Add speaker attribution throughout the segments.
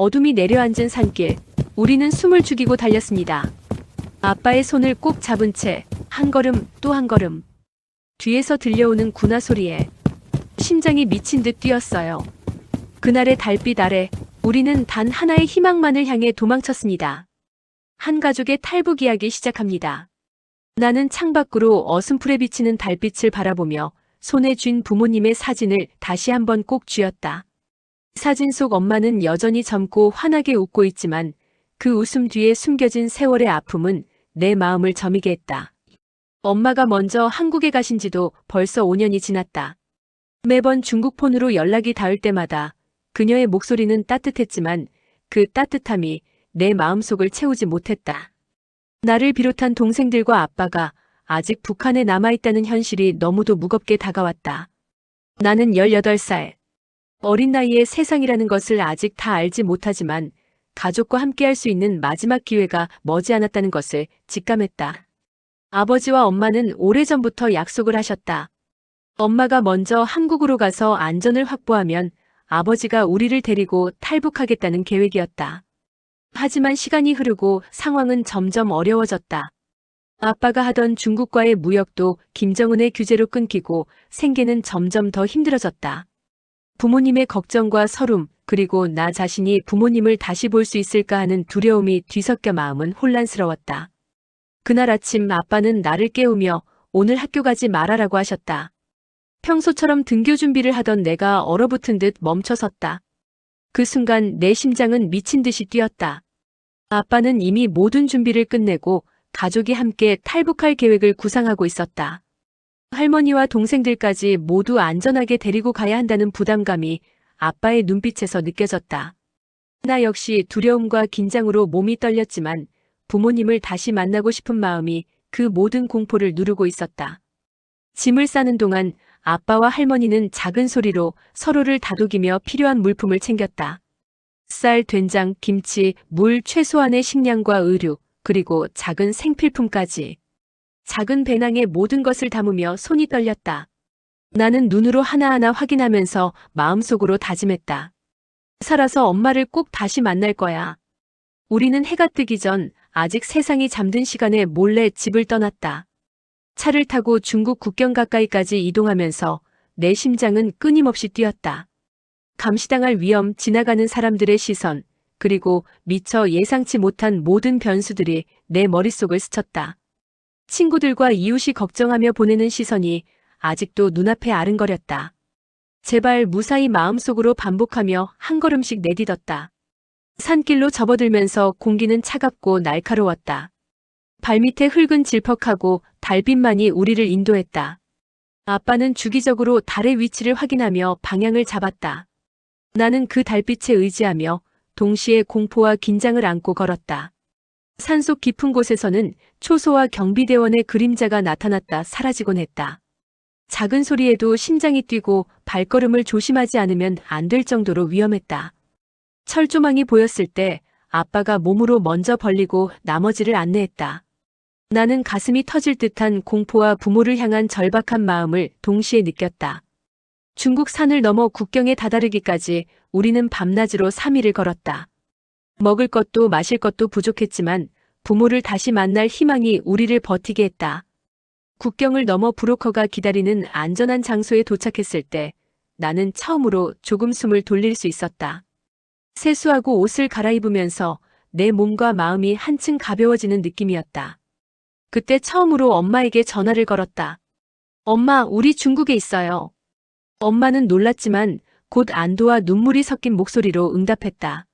Speaker 1: 어둠이 내려앉은 산길, 우리는 숨을 죽이고 달렸습니다. 아빠의 손을 꼭 잡은 채 한 걸음 또 한 걸음. 뒤에서 들려오는 군화 소리에 심장이 미친 듯 뛰었어요. 그날의 달빛 아래 우리는 단 하나의 희망만을 향해 도망쳤습니다. 한 가족의 탈북 이야기 시작합니다. 나는 창밖으로 어슴풀에 비치는 달빛을 바라보며 손에 쥔 부모님의 사진을 다시 한번 꼭 쥐었다. 사진 속 엄마는 여전히 젊고 환하게 웃고 있지만 그 웃음 뒤에 숨겨진 세월의 아픔은 내 마음을 저미게 했다. 엄마가 먼저 한국에 가신 지도 벌써 5년이 지났다. 매번 중국 폰으로 연락이 닿을 때마다 그녀의 목소리는 따뜻했지만 그 따뜻함이 내 마음속을 채우지 못했다. 나를 비롯한 동생들과 아빠가 아직 북한에 남아있다는 현실이 너무도 무겁게 다가왔다. 나는 18살. 어린 나이에 세상이라는 것을 아직 다 알지 못하지만 가족과 함께할 수 있는 마지막 기회가 머지않았다는 것을 직감했다. 아버지와 엄마는 오래전부터 약속을 하셨다. 엄마가 먼저 한국으로 가서 안전을 확보하면 아버지가 우리를 데리고 탈북하겠다는 계획이었다. 하지만 시간이 흐르고 상황은 점점 어려워졌다. 아빠가 하던 중국과의 무역도 김정은의 규제로 끊기고 생계는 점점 더 힘들어졌다. 부모님의 걱정과 서름, 그리고 나 자신이 부모님을 다시 볼 수 있을까 하는 두려움이 뒤섞여 마음은 혼란스러웠다. 그날 아침 아빠는 나를 깨우며 오늘 학교 가지 말아라고 하셨다. 평소처럼 등교 준비를 하던 내가 얼어붙은 듯 멈춰섰다. 그 순간 내 심장은 미친 듯이 뛰었다. 아빠는 이미 모든 준비를 끝내고 가족이 함께 탈북할 계획을 구상하고 있었다. 할머니와 동생들까지 모두 안전하게 데리고 가야 한다는 부담감이 아빠의 눈빛에서 느껴졌다. 나 역시 두려움과 긴장으로 몸이 떨렸지만 부모님을 다시 만나고 싶은 마음이 그 모든 공포를 누르고 있었다. 짐을 싸는 동안 아빠와 할머니는 작은 소리로 서로를 다독이며 필요한 물품을 챙겼다. 쌀, 된장, 김치, 물, 최소한의 식량과 의류, 그리고 작은 생필품까지. 작은 배낭에 모든 것을 담으며 손이 떨렸다. 나는 눈으로 하나하나 확인하면서 마음속으로 다짐했다. 살아서 엄마를 꼭 다시 만날 거야. 우리는 해가 뜨기 전 아직 세상이 잠든 시간에 몰래 집을 떠났다. 차를 타고 중국 국경 가까이까지 이동하면서 내 심장은 끊임없이 뛰었다. 감시당할 위험, 지나가는 사람들의 시선, 그리고 미처 예상치 못한 모든 변수들이 내 머릿속을 스쳤다. 친구들과 이웃이 걱정하며 보내는 시선이 아직도 눈앞에 아른거렸다. 제발 무사히 마음속으로 반복하며 한 걸음씩 내딛었다. 산길로 접어들면서 공기는 차갑고 날카로웠다. 발밑에 흙은 질퍽하고 달빛만이 우리를 인도했다. 아빠는 주기적으로 달의 위치를 확인하며 방향을 잡았다. 나는 그 달빛에 의지하며 동시에 공포와 긴장을 안고 걸었다. 산속 깊은 곳에서는 초소와 경비대원의 그림자가 나타났다 사라지곤 했다. 작은 소리에도 심장이 뛰고 발걸음을 조심하지 않으면 안 될 정도로 위험했다. 철조망이 보였을 때 아빠가 몸으로 먼저 벌리고 나머지를 안내했다. 나는 가슴이 터질 듯한 공포와 부모를 향한 절박한 마음을 동시에 느꼈다. 중국 산을 넘어 국경에 다다르기까지 우리는 밤낮으로 3일을 걸었다. 먹을 것도 마실 것도 부족했지만 부모를 다시 만날 희망이 우리를 버티게 했다. 국경을 넘어 브로커가 기다리는 안전한 장소에 도착했을 때 나는 처음으로 조금 숨을 돌릴 수 있었다. 세수하고 옷을 갈아입으면서 내 몸과 마음이 한층 가벼워지는 느낌이었다. 그때 처음으로 엄마에게 전화를 걸었다. 엄마, 우리 중국에 있어요. 엄마는 놀랐지만 곧 안도와 눈물이 섞인 목소리로 응답했다.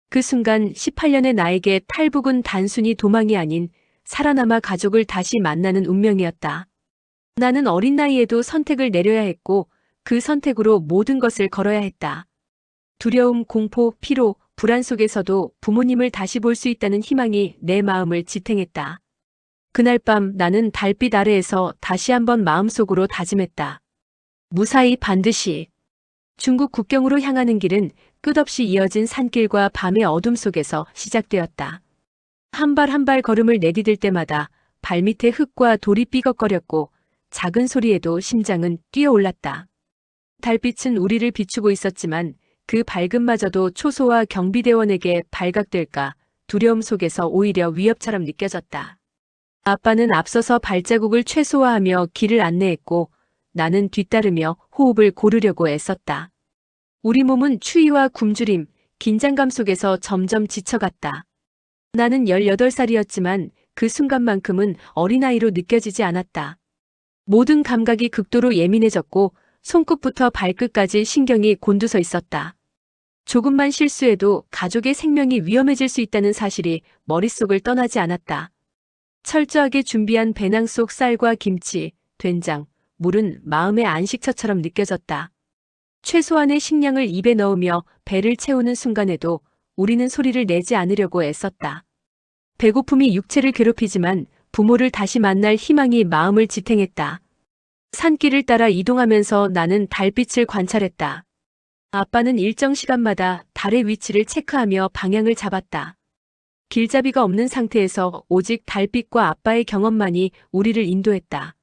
Speaker 1: 그 순간 18년의 나에게 탈북은 단순히 도망이 아닌 살아남아 가족을 다시 만나는 운명이었다. 나는 어린 나이에도 선택을 내려야 했고 그 선택으로 모든 것을 걸어야 했다. 두려움, 공포, 피로, 불안 속에서도 부모님을 다시 볼 수 있다는 희망이 내 마음을 지탱했다. 그날 밤 나는 달빛 아래에서 다시 한번 마음속으로 다짐했다. 무사히 반드시. 중국 국경으로 향하는 길은 끝없이 이어진 산길과 밤의 어둠 속에서 시작되었다. 한 발 한 발 걸음을 내디딜 때마다 발밑에 흙과 돌이 삐걱거렸고 작은 소리에도 심장은 뛰어올랐다. 달빛은 우리를 비추고 있었지만 그 밝음마저도 초소와 경비대원에게 발각될까 두려움 속에서 오히려 위협처럼 느껴졌다. 아빠는 앞서서 발자국을 최소화하며 길을 안내했고 나는 뒤따르며 호흡을 고르려고 애썼다. 우리 몸은 추위와 굶주림, 긴장감 속에서 점점 지쳐갔다. 나는 18살이었지만 그 순간만큼은 어린아이로 느껴지지 않았다. 모든 감각이 극도로 예민해졌고 손끝부터 발끝까지 신경이 곤두서 있었다. 조금만 실수해도 가족의 생명이 위험해질 수 있다는 사실이 머릿속을 떠나지 않았다. 철저하게 준비한 배낭 속 쌀과 김치, 된장, 물은 마음의 안식처처럼 느껴졌다. 최소한의 식량을 입에 넣으며 배를 채우는 순간에도 우리는 소리를 내지 않으려고 애썼다. 배고픔이 육체를 괴롭히지만 부모를 다시 만날 희망이 마음을 지탱했다. 산길을 따라 이동하면서 나는 달빛을 관찰했다. 아빠는 일정 시간마다 달의 위치를 체크하며 방향을 잡았다. 길잡이가 없는 상태에서 오직 달빛과 아빠의 경험만이 우리를 인도했다.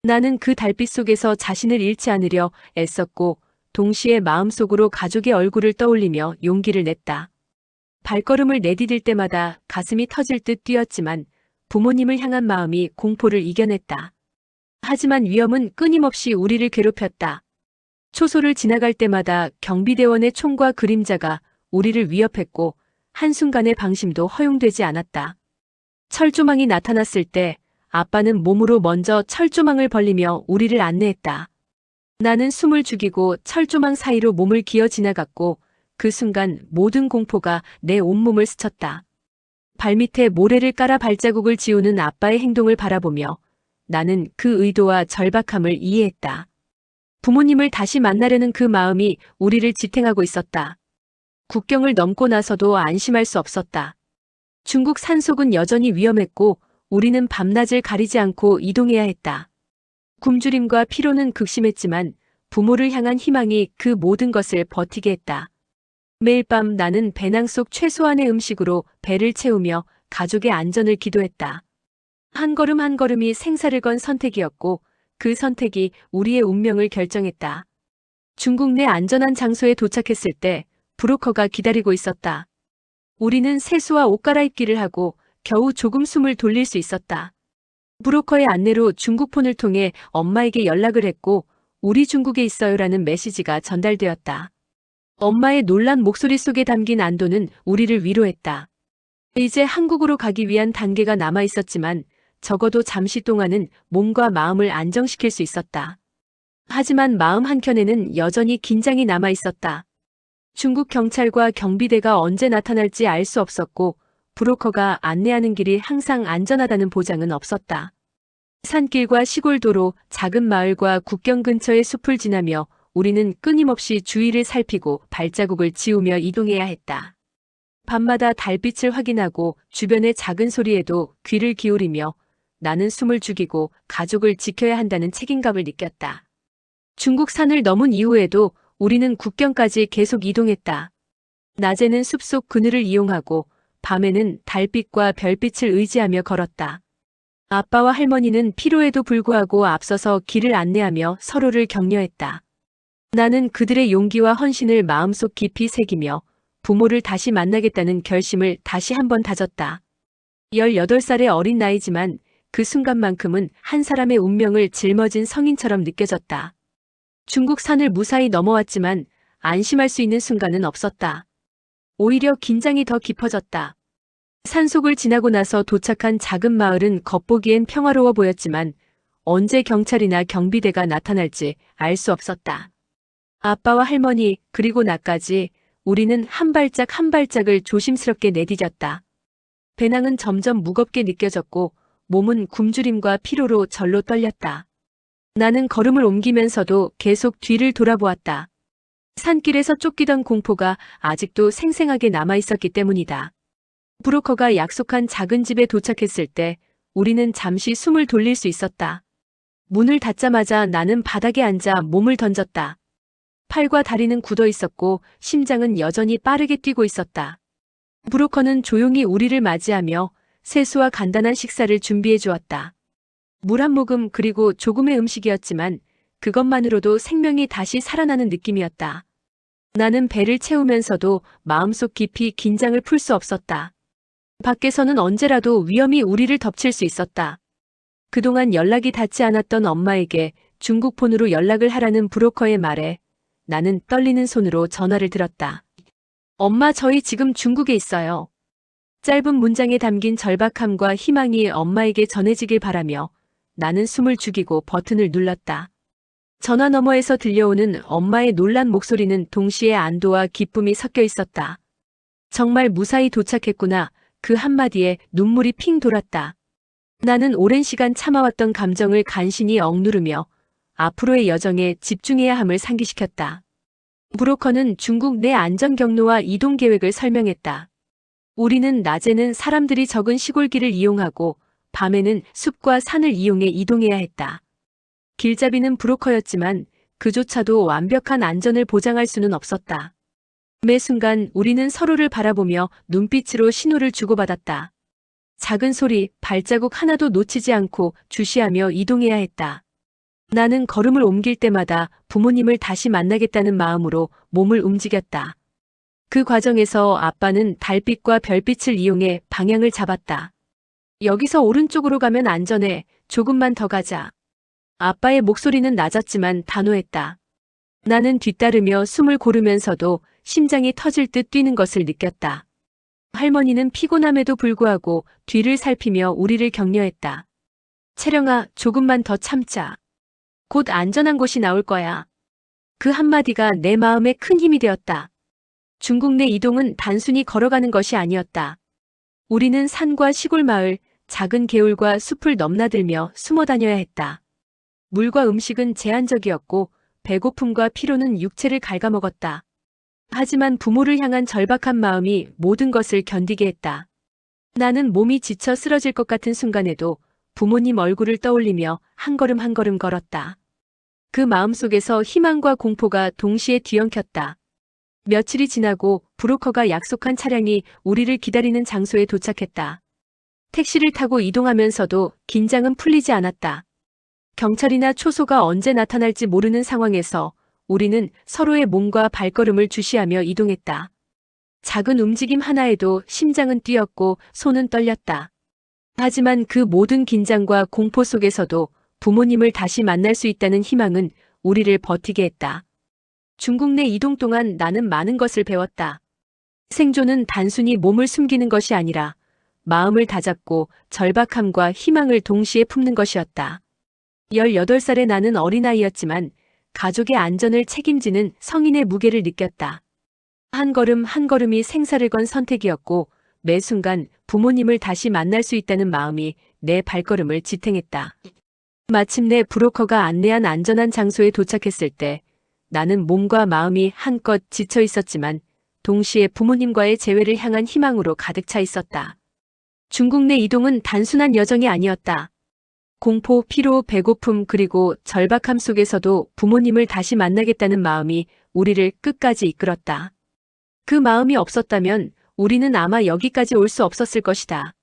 Speaker 1: 나는 그 달빛 속에서 자신을 잃지 않으려 애썼고 동시에 마음속으로 가족의 얼굴을 떠올리며 용기를 냈다. 발걸음을 내디딜 때마다 가슴이 터질 듯 뛰었지만 부모님을 향한 마음이 공포를 이겨냈다. 하지만 위험은 끊임없이 우리를 괴롭혔다. 초소를 지나갈 때마다 경비대원의 총과 그림자가 우리를 위협했고 한순간의 방심도 허용되지 않았다. 철조망이 나타났을 때 아빠는 몸으로 먼저 철조망을 벌리며 우리를 안내했다. 나는 숨을 죽이고 철조망 사이로 몸을 기어 지나갔고 그 순간 모든 공포가 내 온몸을 스쳤다. 발밑에 모래를 깔아 발자국을 지우는 아빠의 행동을 바라보며 나는 그 의도와 절박함을 이해했다. 부모님을 다시 만나려는 그 마음이 우리를 지탱하고 있었다. 국경을 넘고 나서도 안심할 수 없었다. 중국 산속은 여전히 위험했고 우리는 밤낮을 가리지 않고 이동해야 했다. 굶주림과 피로는 극심했지만 부모를 향한 희망이 그 모든 것을 버티게 했다. 매일 밤 나는 배낭 속 최소한의 음식으로 배를 채우며 가족의 안전을 기도했다. 한 걸음 한 걸음이 생사를 건 선택이었고 그 선택이 우리의 운명을 결정했다. 중국 내 안전한 장소에 도착했을 때 브로커가 기다리고 있었다. 우리는 세수와 옷 갈아입기를 하고 겨우 조금 숨을 돌릴 수 있었다. 브로커의 안내로 중국폰을 통해 엄마에게 연락을 했고 우리 중국에 있어요라는 메시지가 전달되었다. 엄마의 놀란 목소리 속에 담긴 안도는 우리를 위로했다. 이제 한국으로 가기 위한 단계가 남아 있었지만 적어도 잠시 동안은 몸과 마음을 안정시킬 수 있었다. 하지만 마음 한켠에는 여전히 긴장이 남아 있었다. 중국 경찰과 경비대가 언제 나타날지 알 수 없었고 브로커가 안내하는 길이 항상 안전하다는 보장은 없었다. 산길과 시골도로, 작은 마을과 국경 근처의 숲을 지나며 우리는 끊임없이 주위를 살피고 발자국을 지우며 이동해야 했다. 밤마다 달빛을 확인하고 주변의 작은 소리에도 귀를 기울이며 나는 숨을 죽이고 가족을 지켜야 한다는 책임감을 느꼈다. 중국 산을 넘은 이후에도 우리는 국경까지 계속 이동했다. 낮에는 숲속 그늘을 이용하고 밤에는 달빛과 별빛을 의지하며 걸었다. 아빠와 할머니는 피로에도 불구하고 앞서서 길을 안내하며 서로를 격려했다. 나는 그들의 용기와 헌신을 마음속 깊이 새기며 부모를 다시 만나겠다는 결심을 다시 한번 다졌다. 18살의 어린 나이지만 그 순간만큼은 한 사람의 운명을 짊어진 성인처럼 느껴졌다. 중국 산을 무사히 넘어왔지만 안심할 수 있는 순간은 없었다. 오히려 긴장이 더 깊어졌다. 산속을 지나고 나서 도착한 작은 마을은 겉보기엔 평화로워 보였지만 언제 경찰이나 경비대가 나타날지 알 수 없었다. 아빠와 할머니 그리고 나까지 우리는 한 발짝 한 발짝을 조심스럽게 내디뎠다. 배낭은 점점 무겁게 느껴졌고 몸은 굶주림과 피로로 절로 떨렸다. 나는 걸음을 옮기면서도 계속 뒤를 돌아보았다. 산길에서 쫓기던 공포가 아직도 생생하게 남아있었기 때문이다. 브로커가 약속한 작은 집에 도착했을 때 우리는 잠시 숨을 돌릴 수 있었다. 문을 닫자마자 나는 바닥에 앉아 몸을 던졌다. 팔과 다리는 굳어 있었고 심장은 여전히 빠르게 뛰고 있었다. 브로커는 조용히 우리를 맞이하며 세수와 간단한 식사를 준비해 주었다. 물 한 모금 그리고 조금의 음식이었지만 그것만으로도 생명이 다시 살아나는 느낌이었다. 나는 배를 채우면서도 마음속 깊이 긴장을 풀 수 없었다. 밖에서는 언제라도 위험이 우리를 덮칠 수 있었다. 그동안 연락이 닿지 않았던 엄마에게 중국 폰으로 연락을 하라는 브로커의 말에 나는 떨리는 손으로 전화를 들었다. 엄마, 저희 지금 중국에 있어요. 짧은 문장에 담긴 절박함과 희망이 엄마에게 전해지길 바라며 나는 숨을 죽이고 버튼을 눌렀다. 전화 너머에서 들려오는 엄마의 놀란 목소리는 동시에 안도와 기쁨이 섞여 있었다. 정말 무사히 도착했구나. 그 한마디에 눈물이 핑 돌았다. 나는 오랜 시간 참아왔던 감정을 간신히 억누르며 앞으로의 여정에 집중해야 함을 상기시켰다. 브로커는 중국 내 안전 경로와 이동 계획을 설명했다. 우리는 낮에는 사람들이 적은 시골길을 이용하고 밤에는 숲과 산을 이용해 이동해야 했다. 길잡이는 브로커였지만 그조차도 완벽한 안전을 보장할 수는 없었다. 매 순간 우리는 서로를 바라보며 눈빛으로 신호를 주고받았다. 작은 소리, 발자국 하나도 놓치지 않고 주시하며 이동해야 했다. 나는 걸음을 옮길 때마다 부모님을 다시 만나겠다는 마음으로 몸을 움직였다. 그 과정에서 아빠는 달빛과 별빛을 이용해 방향을 잡았다. 여기서 오른쪽으로 가면 안전해. 조금만 더 가자. 아빠의 목소리는 낮았지만 단호했다. 나는 뒤따르며 숨을 고르면서도 심장이 터질 듯 뛰는 것을 느꼈다. 할머니는 피곤함에도 불구하고 뒤를 살피며 우리를 격려했다. 채령아, 조금만 더 참자. 곧 안전한 곳이 나올 거야. 그 한마디가 내 마음에 큰 힘이 되었다. 중국 내 이동은 단순히 걸어가는 것이 아니었다. 우리는 산과 시골 마을, 작은 개울과 숲을 넘나들며 숨어 다녀야 했다. 물과 음식은 제한적이었고 배고픔과 피로는 육체를 갉아먹었다. 하지만 부모를 향한 절박한 마음이 모든 것을 견디게 했다. 나는 몸이 지쳐 쓰러질 것 같은 순간에도 부모님 얼굴을 떠올리며 한 걸음 한 걸음 걸었다. 그 마음속에서 희망과 공포가 동시에 뒤엉켰다. 며칠이 지나고 브로커가 약속한 차량이 우리를 기다리는 장소에 도착했다. 택시를 타고 이동하면서도 긴장은 풀리지 않았다. 경찰이나 초소가 언제 나타날지 모르는 상황에서 우리는 서로의 몸과 발걸음을 주시하며 이동했다. 작은 움직임 하나에도 심장은 뛰었고 손은 떨렸다. 하지만 그 모든 긴장과 공포 속에서도 부모님을 다시 만날 수 있다는 희망은 우리를 버티게 했다. 중국 내 이동 동안 나는 많은 것을 배웠다. 생존은 단순히 몸을 숨기는 것이 아니라 마음을 다잡고 절박함과 희망을 동시에 품는 것이었다. 18살의 나는 어린아이였지만 가족의 안전을 책임지는 성인의 무게를 느꼈다. 한 걸음 한 걸음이 생사를 건 선택이었고 매 순간 부모님을 다시 만날 수 있다는 마음이 내 발걸음을 지탱했다. 마침내 브로커가 안내한 안전한 장소에 도착했을 때 나는 몸과 마음이 한껏 지쳐 있었지만 동시에 부모님과의 재회를 향한 희망으로 가득 차 있었다. 중국 내 이동은 단순한 여정이 아니었다. 공포, 피로, 배고픔 그리고 절박함 속에서도 부모님을 다시 만나겠다는 마음이 우리를 끝까지 이끌었다. 그 마음이 없었다면 우리는 아마 여기까지 올 수 없었을 것이다.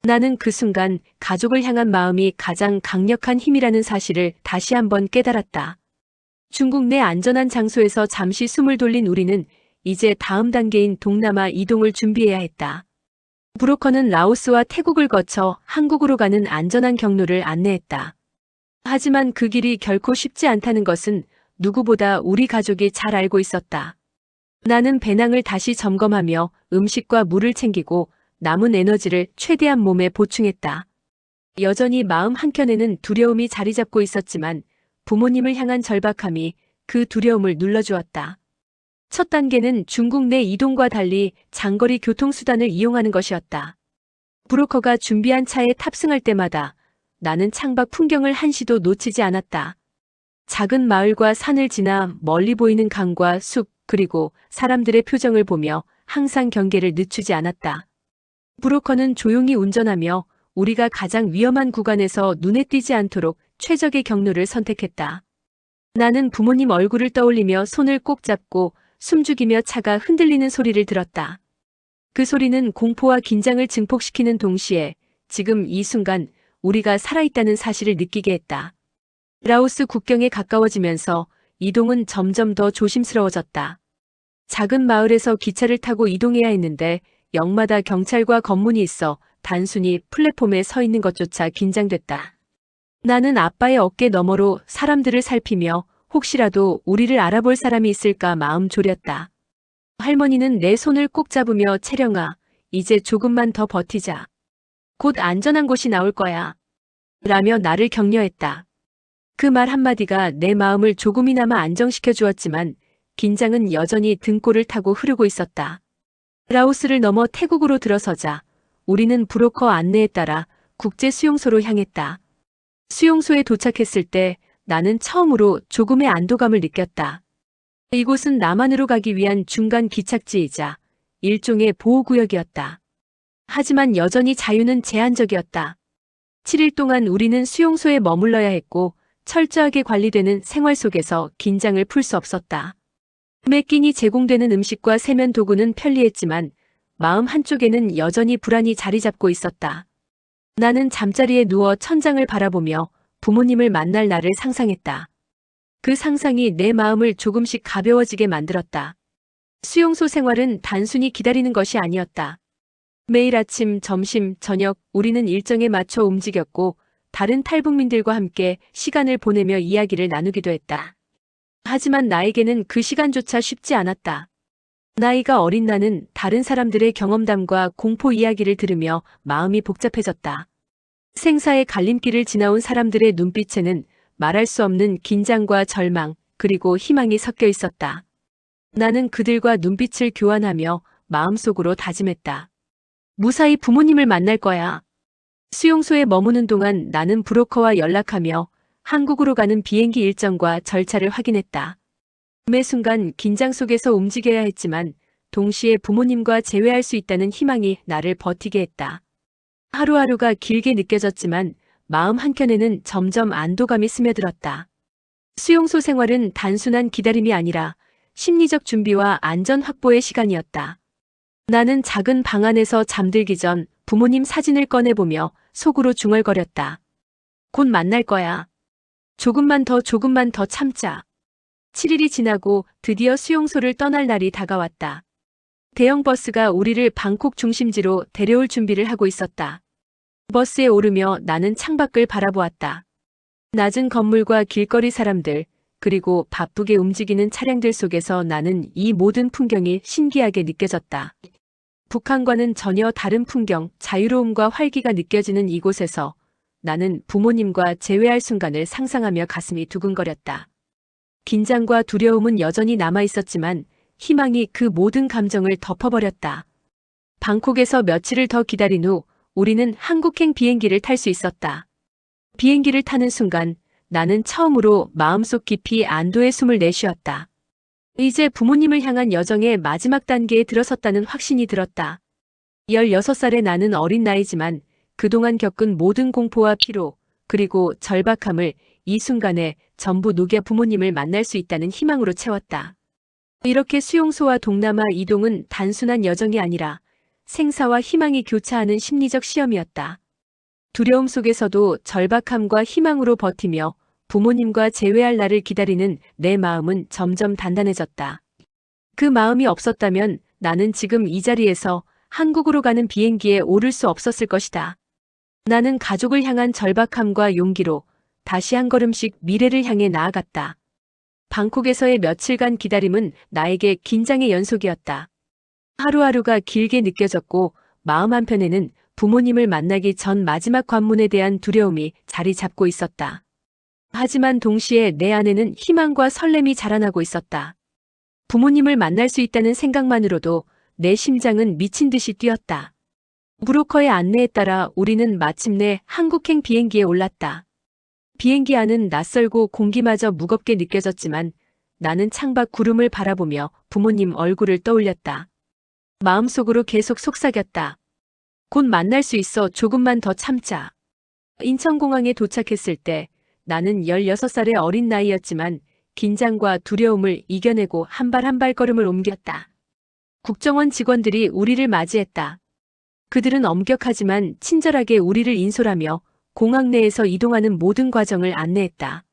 Speaker 1: 나는 그 순간 가족을 향한 마음이 가장 강력한 힘이라는 사실을 다시 한번 깨달았다. 중국 내 안전한 장소에서 잠시 숨을 돌린 우리는 이제 다음 단계인 동남아 이동을 준비해야 했다. 브로커는 라오스와 태국을 거쳐 한국으로 가는 안전한 경로를 안내했다. 하지만 그 길이 결코 쉽지 않다는 것은 누구보다 우리 가족이 잘 알고 있었다. 나는 배낭을 다시 점검하며 음식과 물을 챙기고 남은 에너지를 최대한 몸에 보충했다. 여전히 마음 한켠에는 두려움이 자리 잡고 있었지만 부모님을 향한 절박함이 그 두려움을 눌러주었다. 첫 단계는 중국 내 이동과 달리 장거리 교통수단을 이용하는 것이었다. 브로커가 준비한 차에 탑승할 때마다 나는 창밖 풍경을 한시도 놓치지 않았다. 작은 마을과 산을 지나 멀리 보이는 강과 숲 그리고 사람들의 표정을 보며 항상 경계를 늦추지 않았다. 브로커는 조용히 운전하며 우리가 가장 위험한 구간에서 눈에 띄지 않도록 최적의 경로를 선택했다. 나는 부모님 얼굴을 떠올리며 손을 꼭 잡고 숨죽이며 차가 흔들리는 소리를 들었다. 그 소리는 공포와 긴장을 증폭시키는 동시에 지금 이 순간 우리가 살아있다는 사실을 느끼게 했다. 라오스 국경에 가까워지면서 이동은 점점 더 조심스러워졌다. 작은 마을에서 기차를 타고 이동해야 했는데 역마다 경찰과 검문이 있어 단순히 플랫폼에 서 있는 것조차 긴장됐다. 나는 아빠의 어깨 너머로 사람들을 살피며 혹시라도 우리를 알아볼 사람이 있을까 마음 졸였다. 할머니는 내 손을 꼭 잡으며 채령아, 이제 조금만 더 버티자. 곧 안전한 곳이 나올 거야. 라며 나를 격려했다. 그 말 한마디가 내 마음을 조금이나마 안정시켜 주었지만 긴장은 여전히 등골을 타고 흐르고 있었다. 라오스를 넘어 태국으로 들어서자 우리는 브로커 안내에 따라 국제 수용소로 향했다. 수용소에 도착했을 때 나는 처음으로 조금의 안도감을 느꼈다. 이곳은 남한으로 가기 위한 중간 기착지이자 일종의 보호구역이었다. 하지만 여전히 자유는 제한적이었다. 7일 동안 우리는 수용소에 머물러야 했고 철저하게 관리되는 생활 속에서 긴장을 풀 수 없었다. 매 끼니 제공되는 음식과 세면 도구는 편리했지만 마음 한쪽에는 여전히 불안이 자리 잡고 있었다. 나는 잠자리에 누워 천장을 바라보며 부모님을 만날 날을 상상했다. 그 상상이 내 마음을 조금씩 가벼워지게 만들었다. 수용소 생활은 단순히 기다리는 것이 아니었다. 매일 아침, 점심, 저녁 우리는 일정에 맞춰 움직였고 다른 탈북민들과 함께 시간을 보내며 이야기를 나누기도 했다. 하지만 나에게는 그 시간조차 쉽지 않았다. 나이가 어린 나는 다른 사람들의 경험담과 공포 이야기를 들으며 마음이 복잡해졌다. 생사의 갈림길을 지나온 사람들의 눈빛에는 말할 수 없는 긴장과 절망, 그리고 희망이 섞여 있었다. 나는 그들과 눈빛을 교환하며 마음속으로 다짐했다. 무사히 부모님을 만날 거야. 수용소에 머무는 동안 나는 브로커와 연락하며 한국으로 가는 비행기 일정과 절차를 확인했다. 매 순간 긴장 속에서 움직여야 했지만 동시에 부모님과 재회할 수 있다는 희망이 나를 버티게 했다. 하루하루가 길게 느껴졌지만 마음 한켠에는 점점 안도감이 스며들었다. 수용소 생활은 단순한 기다림이 아니라 심리적 준비와 안전 확보의 시간이었다. 나는 작은 방 안에서 잠들기 전 부모님 사진을 꺼내보며 속으로 중얼거렸다. 곧 만날 거야. 조금만 더 참자. 7일이 지나고 드디어 수용소를 떠날 날이 다가왔다. 대형 버스가 우리를 방콕 중심지로 데려올 준비를 하고 있었다. 버스에 오르며 나는 창밖을 바라보았다. 낮은 건물과 길거리 사람들, 그리고 바쁘게 움직이는 차량들 속에서 나는 이 모든 풍경이 신기하게 느껴졌다. 북한과는 전혀 다른 풍경, 자유로움과 활기가 느껴지는 이곳에서 나는 부모님과 재회할 순간을 상상하며 가슴이 두근거렸다. 긴장과 두려움은 여전히 남아 있었지만 희망이 그 모든 감정을 덮어버렸다. 방콕에서 며칠을 더 기다린 후 우리는 한국행 비행기를 탈 수 있었다. 비행기를 타는 순간 나는 처음으로 마음속 깊이 안도의 숨을 내쉬었다. 이제 부모님을 향한 여정의 마지막 단계에 들어섰다는 확신이 들었다. 16살의 나는 어린 나이지만 그동안 겪은 모든 공포와 피로, 그리고 절박함을 이 순간에 전부 녹여 부모님을 만날 수 있다는 희망으로 채웠다. 이렇게 수용소와 동남아 이동은 단순한 여정이 아니라 생사와 희망이 교차하는 심리적 시험이었다. 두려움 속에서도 절박함과 희망으로 버티며 부모님과 재회할 날을 기다리는 내 마음은 점점 단단해졌다. 그 마음이 없었다면 나는 지금 이 자리에서 한국으로 가는 비행기에 오를 수 없었을 것이다. 나는 가족을 향한 절박함과 용기로 다시 한 걸음씩 미래를 향해 나아갔다. 방콕에서의 며칠간 기다림은 나에게 긴장의 연속이었다. 하루하루가 길게 느껴졌고 마음 한편에는 부모님을 만나기 전 마지막 관문에 대한 두려움이 자리 잡고 있었다. 하지만 동시에 내 안에는 희망과 설렘이 자라나고 있었다. 부모님을 만날 수 있다는 생각만으로도 내 심장은 미친 듯이 뛰었다. 브로커의 안내에 따라 우리는 마침내 한국행 비행기에 올랐다. 비행기 안은 낯설고 공기마저 무겁게 느껴졌지만 나는 창밖 구름을 바라보며 부모님 얼굴을 떠올렸다. 마음속으로 계속 속삭였다. 곧 만날 수 있어. 조금만 더 참자. 인천공항에 도착했을 때 나는 16살의 어린 나이였지만 긴장과 두려움을 이겨내고 한 발 한 발 걸음을 옮겼다. 국정원 직원들이 우리를 맞이했다. 그들은 엄격하지만 친절하게 우리를 인솔하며 공항 내에서 이동하는 모든 과정을 안내했다.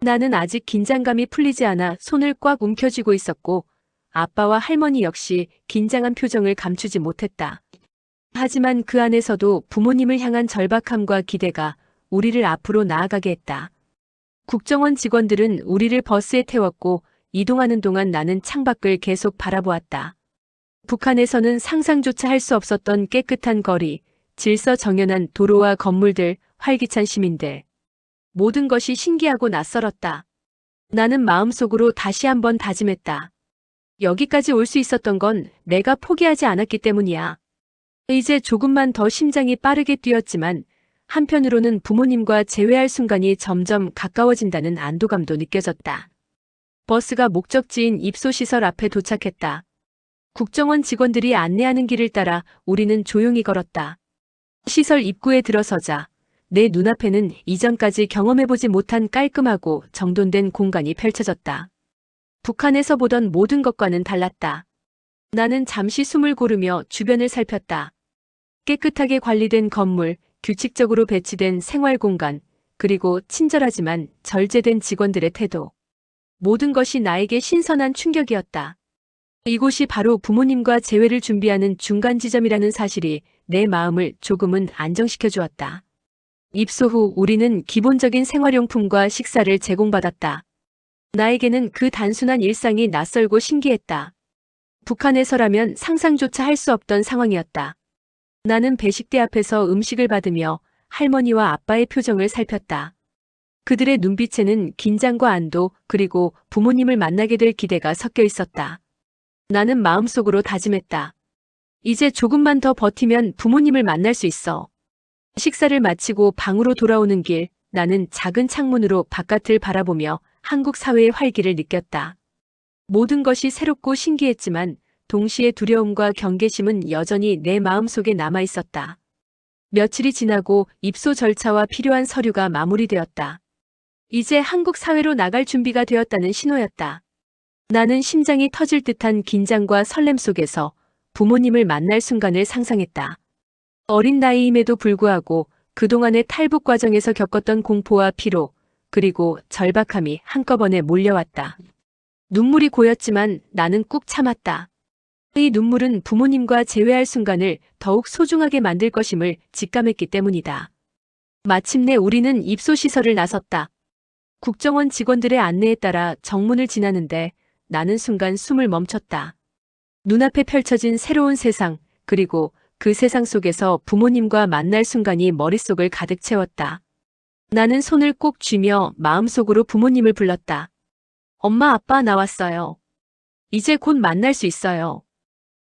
Speaker 1: 나는 아직 긴장감이 풀리지 않아 손을 꽉 움켜쥐고 있었고 아빠와 할머니 역시 긴장한 표정을 감추지 못했다. 하지만 그 안에서도 부모님을 향한 절박함과 기대가 우리를 앞으로 나아가게 했다. 국정원 직원들은 우리를 버스에 태웠고 이동하는 동안 나는 창밖을 계속 바라보았다. 북한에서는 상상조차 할 수 없었던 깨끗한 거리, 질서정연한 도로와 건물들, 활기찬 시민들. 모든 것이 신기하고 낯설었다. 나는 마음속으로 다시 한번 다짐했다. 여기까지 올 수 있었던 건 내가 포기하지 않았기 때문이야. 이제 조금만 더 심장이 빠르게 뛰었지만 한편으로는 부모님과 재회할 순간이 점점 가까워진다는 안도감도 느껴졌다. 버스가 목적지인 입소시설 앞에 도착했다. 국정원 직원들이 안내하는 길을 따라 우리는 조용히 걸었다. 시설 입구에 들어서자 내 눈앞에는 이전까지 경험해보지 못한 깔끔하고 정돈된 공간이 펼쳐졌다. 북한에서 보던 모든 것과는 달랐다. 나는 잠시 숨을 고르며 주변을 살폈다. 깨끗하게 관리된 건물, 규칙적으로 배치된 생활 공간, 그리고 친절하지만 절제된 직원들의 태도. 모든 것이 나에게 신선한 충격이었다. 이곳이 바로 부모님과 재회를 준비하는 중간 지점이라는 사실이 내 마음을 조금은 안정시켜 주었다. 입소 후 우리는 기본적인 생활용품과 식사를 제공받았다. 나에게는 그 단순한 일상이 낯설고 신기했다. 북한에서라면 상상조차 할 수 없던 상황이었다. 나는 배식대 앞에서 음식을 받으며 할머니와 아빠의 표정을 살폈다. 그들의 눈빛에는 긴장과 안도 그리고 부모님을 만나게 될 기대가 섞여 있었다. 나는 마음속으로 다짐했다. 이제 조금만 더 버티면 부모님을 만날 수 있어. 식사를 마치고 방으로 돌아오는 길, 나는 작은 창문으로 바깥을 바라보며 한국 사회의 활기를 느꼈다. 모든 것이 새롭고 신기했지만 동시에 두려움과 경계심은 여전히 내 마음속에 남아 있었다. 며칠이 지나고 입소 절차와 필요한 서류가 마무리되었다. 이제 한국 사회로 나갈 준비가 되었다는 신호였다. 나는 심장이 터질 듯한 긴장과 설렘 속에서 부모님을 만날 순간을 상상했다. 어린 나이임에도 불구하고 그동안의 탈북 과정에서 겪었던 공포와 피로, 그리고 절박함이 한꺼번에 몰려왔다. 눈물이 고였지만 나는 꾹 참았다. 이 눈물은 부모님과 재회할 순간을 더욱 소중하게 만들 것임을 직감했기 때문이다. 마침내 우리는 입소시설을 나섰다. 국정원 직원들의 안내에 따라 정문을 지나는데 나는 순간 숨을 멈췄다. 눈앞에 펼쳐진 새로운 세상, 그리고 그 세상 속에서 부모님과 만날 순간이 머릿속을 가득 채웠다. 나는 손을 꼭 쥐며 마음속으로 부모님을 불렀다. 엄마, 아빠 나왔어요. 이제 곧 만날 수 있어요.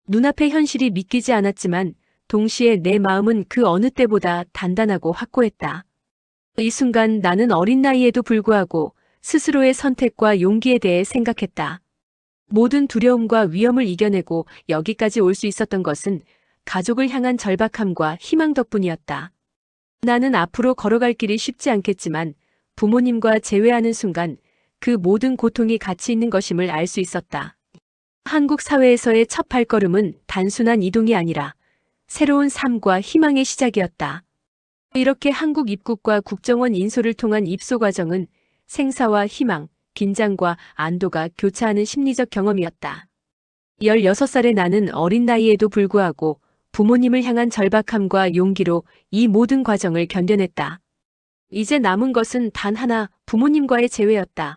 Speaker 1: 눈앞의 현실이 믿기지 않았지만 동시에 내 마음은 그 어느 때보다 단단하고 확고했다. 이 순간 나는 어린 나이에도 불구하고 스스로의 선택과 용기에 대해 생각했다. 모든 두려움과 위험을 이겨내고 여기까지 올 수 있었던 것은 가족을 향한 절박함과 희망 덕분이었다. 나는 앞으로 걸어갈 길이 쉽지 않겠지만 부모님과 재회하는 순간 그 모든 고통이 가치 있는 것임을 알 수 있었다. 한국 사회에서의 첫 발걸음은 단순한 이동이 아니라 새로운 삶과 희망의 시작이었다. 이렇게 한국 입국과 국정원 인솔을 통한 입소 과정은 생사와 희망, 긴장과 안도가 교차하는 심리적 경험이었다. 16살의 나는 어린 나이에도 불구하고 부모님을 향한 절박함과 용기로 이 모든 과정을 견뎌냈다. 이제 남은 것은 단 하나, 부모님과의 재회였다.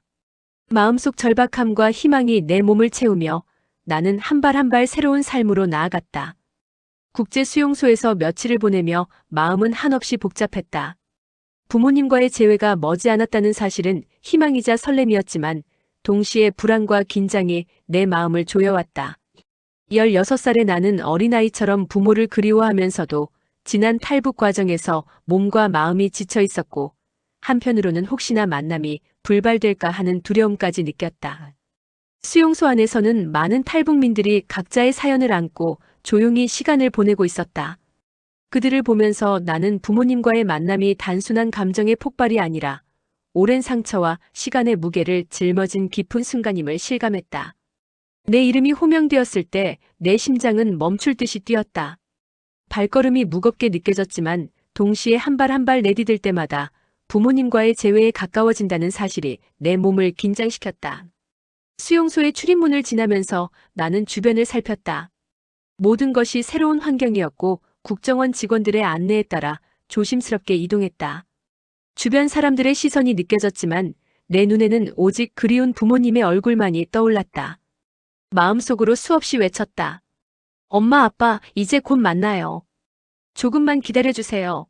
Speaker 1: 마음속 절박함과 희망이 내 몸을 채우며 나는 한 발 한 발 새로운 삶으로 나아갔다. 국제 수용소에서 며칠을 보내며 마음은 한없이 복잡했다. 부모님과의 재회가 머지않았다는 사실은 희망이자 설렘이었지만 동시에 불안과 긴장이 내 마음을 조여왔다. 16살의 나는 어린아이처럼 부모를 그리워하면서도 지난 탈북 과정에서 몸과 마음이 지쳐 있었고 한편으로는 혹시나 만남이 불발될까 하는 두려움까지 느꼈다. 수용소 안에서는 많은 탈북민들이 각자의 사연을 안고 조용히 시간을 보내고 있었다. 그들을 보면서 나는 부모님과의 만남이 단순한 감정의 폭발이 아니라 오랜 상처와 시간의 무게를 짊어진 깊은 순간임을 실감했다. 내 이름이 호명되었을 때 내 심장은 멈출 듯이 뛰었다. 발걸음이 무겁게 느껴졌지만 동시에 한 발 한 발 내디딜 때마다 부모님과의 재회에 가까워진다는 사실이 내 몸을 긴장시켰다. 수용소의 출입문을 지나면서 나는 주변을 살폈다. 모든 것이 새로운 환경이었고 국정원 직원들의 안내에 따라 조심스럽게 이동했다. 주변 사람들의 시선이 느껴졌지만 내 눈에는 오직 그리운 부모님의 얼굴만이 떠올랐다. 마음속으로 수없이 외쳤다. 엄마, 아빠, 이제 곧 만나요. 조금만 기다려주세요.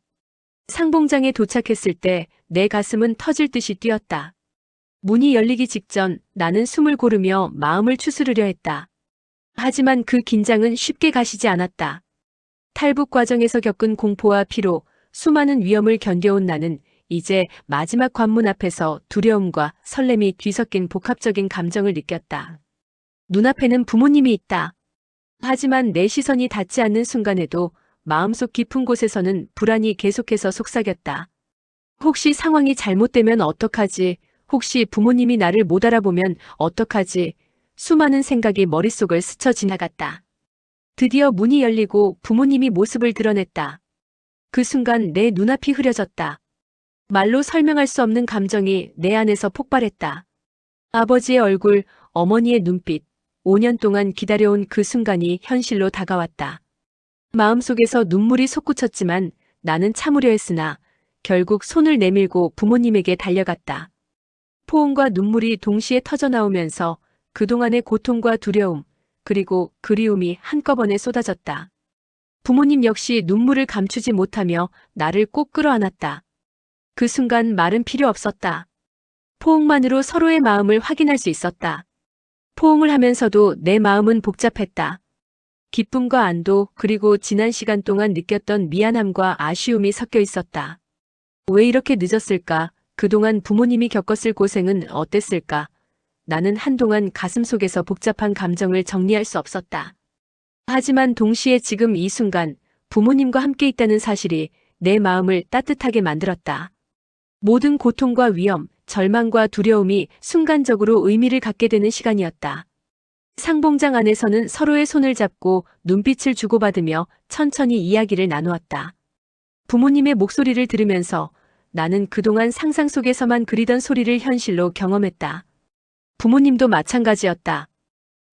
Speaker 1: 상봉장에 도착했을 때 내 가슴은 터질 듯이 뛰었다. 문이 열리기 직전 나는 숨을 고르며 마음을 추스르려 했다. 하지만 그 긴장은 쉽게 가시지 않았다. 탈북 과정에서 겪은 공포와 피로, 수많은 위험을 견뎌온 나는 이제 마지막 관문 앞에서 두려움과 설렘이 뒤섞인 복합적인 감정을 느꼈다. 눈앞에는 부모님이 있다. 하지만 내 시선이 닿지 않는 순간에도 마음속 깊은 곳에서는 불안이 계속해서 속삭였다. 혹시 상황이 잘못되면 어떡하지? 혹시 부모님이 나를 못 알아보면 어떡하지? 수많은 생각이 머릿속을 스쳐 지나갔다. 드디어 문이 열리고 부모님이 모습을 드러냈다. 그 순간 내 눈앞이 흐려졌다. 말로 설명할 수 없는 감정이 내 안에서 폭발했다. 아버지의 얼굴, 어머니의 눈빛, 5년 동안 기다려온 그 순간이 현실로 다가왔다. 마음속에서 눈물이 솟구쳤지만 나는 참으려 했으나 결국 손을 내밀고 부모님에게 달려갔다. 포옹과 눈물이 동시에 터져나오면서 그동안의 고통과 두려움, 그리고 그리움이 한꺼번에 쏟아졌다. 부모님 역시 눈물을 감추지 못하며 나를 꼭 끌어안았다. 그 순간 말은 필요 없었다. 포옹만으로 서로의 마음을 확인할 수 있었다. 포옹을 하면서도 내 마음은 복잡했다. 기쁨과 안도, 그리고 지난 시간 동안 느꼈던 미안함과 아쉬움이 섞여 있었다. 왜 이렇게 늦었을까? 그동안 부모님이 겪었을 고생은 어땠을까? 나는 한동안 가슴속에서 복잡한 감정을 정리할 수 없었다. 하지만 동시에 지금 이 순간 부모님과 함께 있다는 사실이 내 마음을 따뜻하게 만들었다. 모든 고통과 위험, 절망과 두려움이 순간적으로 의미를 갖게 되는 시간이었다. 상봉장 안에서는 서로의 손을 잡고 눈빛을 주고받으며 천천히 이야기를 나누었다. 부모님의 목소리를 들으면서 나는 그동안 상상 속에서만 그리던 소리를 현실로 경험했다. 부모님도 마찬가지였다.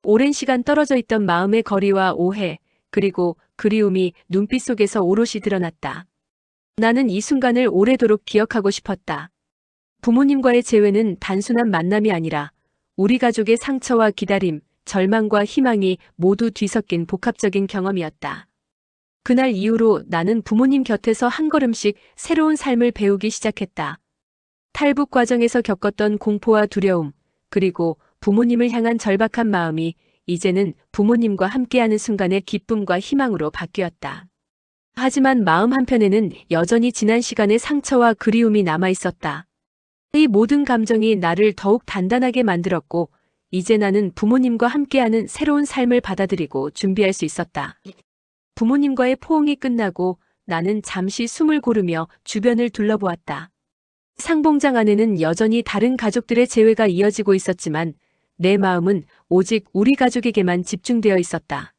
Speaker 1: 오랜 시간 떨어져 있던 마음의 거리와 오해, 그리고 그리움이 눈빛 속에서 오롯이 드러났다. 나는 이 순간을 오래도록 기억하고 싶었다. 부모님과의 재회는 단순한 만남이 아니라 우리 가족의 상처와 기다림, 절망과 희망이 모두 뒤섞인 복합적인 경험이었다. 그날 이후로 나는 부모님 곁에서 한 걸음씩 새로운 삶을 배우기 시작했다. 탈북 과정에서 겪었던 공포와 두려움, 그리고 부모님을 향한 절박한 마음이 이제는 부모님과 함께하는 순간의 기쁨과 희망으로 바뀌었다. 하지만 마음 한편에는 여전히 지난 시간의 상처와 그리움이 남아 있었다. 이 모든 감정이 나를 더욱 단단하게 만들었고, 이제 나는 부모님과 함께하는 새로운 삶을 받아들이고 준비할 수 있었다. 부모님과의 포옹이 끝나고 나는 잠시 숨을 고르며 주변을 둘러보았다. 상봉장 안에는 여전히 다른 가족들의 재회가 이어지고 있었지만 내 마음은 오직 우리 가족에게만 집중되어 있었다.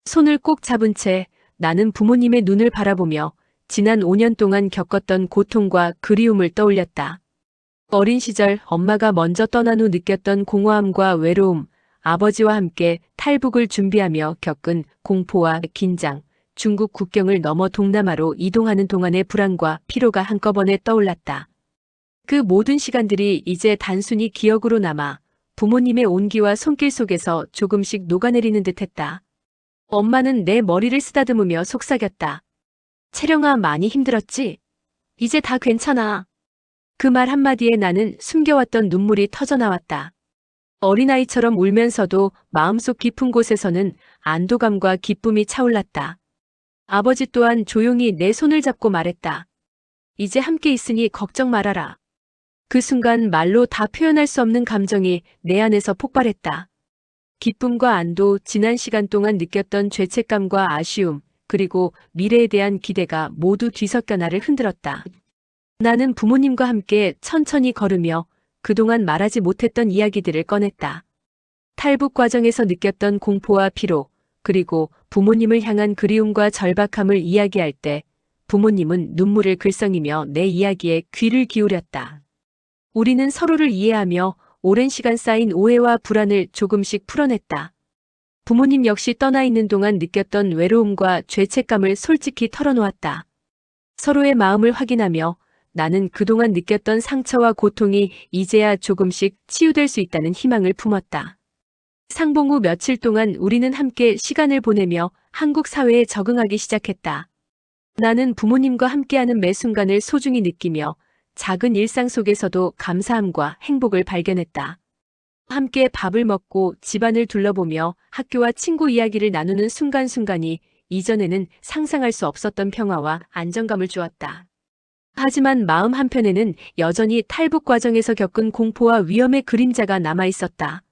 Speaker 1: 손을 꼭 잡은 채 나는 부모님의 눈을 바라보며 지난 5년 동안 겪었던 고통과 그리움을 떠올렸다. 어린 시절 엄마가 먼저 떠난 후 느꼈던 공허함과 외로움, 아버지와 함께 탈북을 준비하며 겪은 공포와 긴장, 중국 국경을 넘어 동남아로 이동하는 동안의 불안과 피로가 한꺼번에 떠올랐다. 그 모든 시간들이 이제 단순히 기억으로 남아 부모님의 온기와 손길 속에서 조금씩 녹아내리는 듯했다. 엄마는 내 머리를 쓰다듬으며 속삭였다. 채령아, 많이 힘들었지? 이제 다 괜찮아. 그 말 한마디에 나는 숨겨왔던 눈물이 터져나왔다. 어린아이처럼 울면서도 마음속 깊은 곳에서는 안도감과 기쁨이 차올랐다. 아버지 또한 조용히 내 손을 잡고 말했다. 이제 함께 있으니 걱정 말아라. 그 순간 말로 다 표현할 수 없는 감정이 내 안에서 폭발했다. 기쁨과 안도, 지난 시간 동안 느꼈던 죄책감과 아쉬움, 그리고 미래에 대한 기대가 모두 뒤섞여 나를 흔들었다. 나는 부모님과 함께 천천히 걸으며 그동안 말하지 못했던 이야기들을 꺼냈다. 탈북 과정에서 느꼈던 공포와 피로, 그리고 부모님을 향한 그리움과 절박함을 이야기할 때 부모님은 눈물을 글썽이며 내 이야기에 귀를 기울였다. 우리는 서로를 이해하며 오랜 시간 쌓인 오해와 불안을 조금씩 풀어냈다. 부모님 역시 떠나 있는 동안 느꼈던 외로움과 죄책감을 솔직히 털어놓았다. 서로의 마음을 확인하며 나는 그동안 느꼈던 상처와 고통이 이제야 조금씩 치유될 수 있다는 희망을 품었다. 상봉 후 며칠 동안 우리는 함께 시간을 보내며 한국 사회에 적응하기 시작했다. 나는 부모님과 함께하는 매 순간을 소중히 느끼며 작은 일상 속에서도 감사함과 행복을 발견했다. 함께 밥을 먹고 집안을 둘러보며 학교와 친구 이야기를 나누는 순간순간이 이전에는 상상할 수 없었던 평화와 안정감을 주었다. 하지만 마음 한편에는 여전히 탈북 과정에서 겪은 공포와 위험의 그림자가 남아 있었다.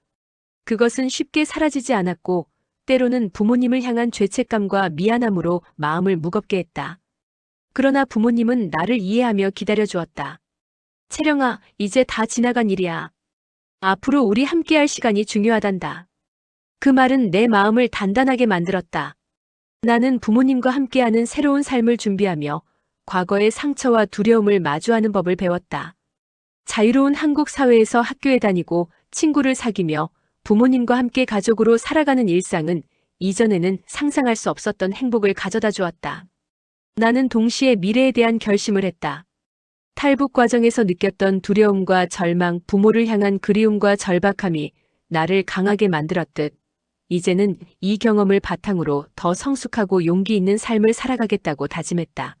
Speaker 1: 그것은 쉽게 사라지지 않았고 때로는 부모님을 향한 죄책감과 미안함으로 마음을 무겁게 했다. 그러나 부모님은 나를 이해하며 기다려주었다. 채령아, 이제 다 지나간 일이야. 앞으로 우리 함께할 시간이 중요하단다. 그 말은 내 마음을 단단하게 만들었다. 나는 부모님과 함께하는 새로운 삶을 준비하며 과거의 상처와 두려움을 마주하는 법을 배웠다. 자유로운 한국 사회에서 학교에 다니고 친구를 사귀며 부모님과 함께 가족으로 살아가는 일상은 이전에는 상상할 수 없었던 행복을 가져다 주었다. 나는 동시에 미래에 대한 결심을 했다. 탈북 과정에서 느꼈던 두려움과 절망, 부모를 향한 그리움과 절박함이 나를 강하게 만들었듯 이제는 이 경험을 바탕으로 더 성숙하고 용기 있는 삶을 살아가겠다고 다짐했다.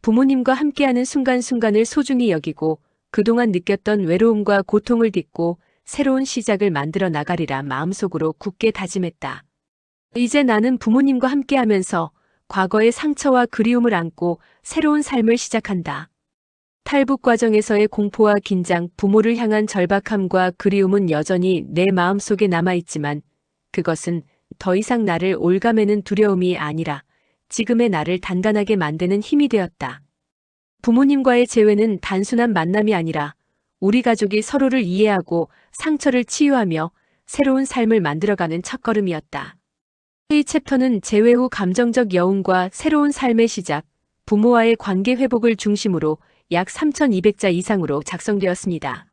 Speaker 1: 부모님과 함께하는 순간순간을 소중히 여기고 그동안 느꼈던 외로움과 고통을 딛고 새로운 시작을 만들어 나가리라 마음속으로 굳게 다짐했다. 이제 나는 부모님과 함께하면서 과거의 상처와 그리움을 안고 새로운 삶을 시작한다. 탈북 과정에서의 공포와 긴장, 부모를 향한 절박함과 그리움은 여전히 내 마음속에 남아있지만 그것은 더 이상 나를 올가매는 두려움이 아니라 지금의 나를 단단하게 만드는 힘이 되었다. 부모님과의 재회는 단순한 만남이 아니라 우리 가족이 서로를 이해하고 상처를 치유하며 새로운 삶을 만들어가는 첫걸음이었다. 이 챕터는 재회 후 감정적 여운과 새로운 삶의 시작, 부모와의 관계 회복을 중심으로 약 3,200자 이상으로 작성되었습니다.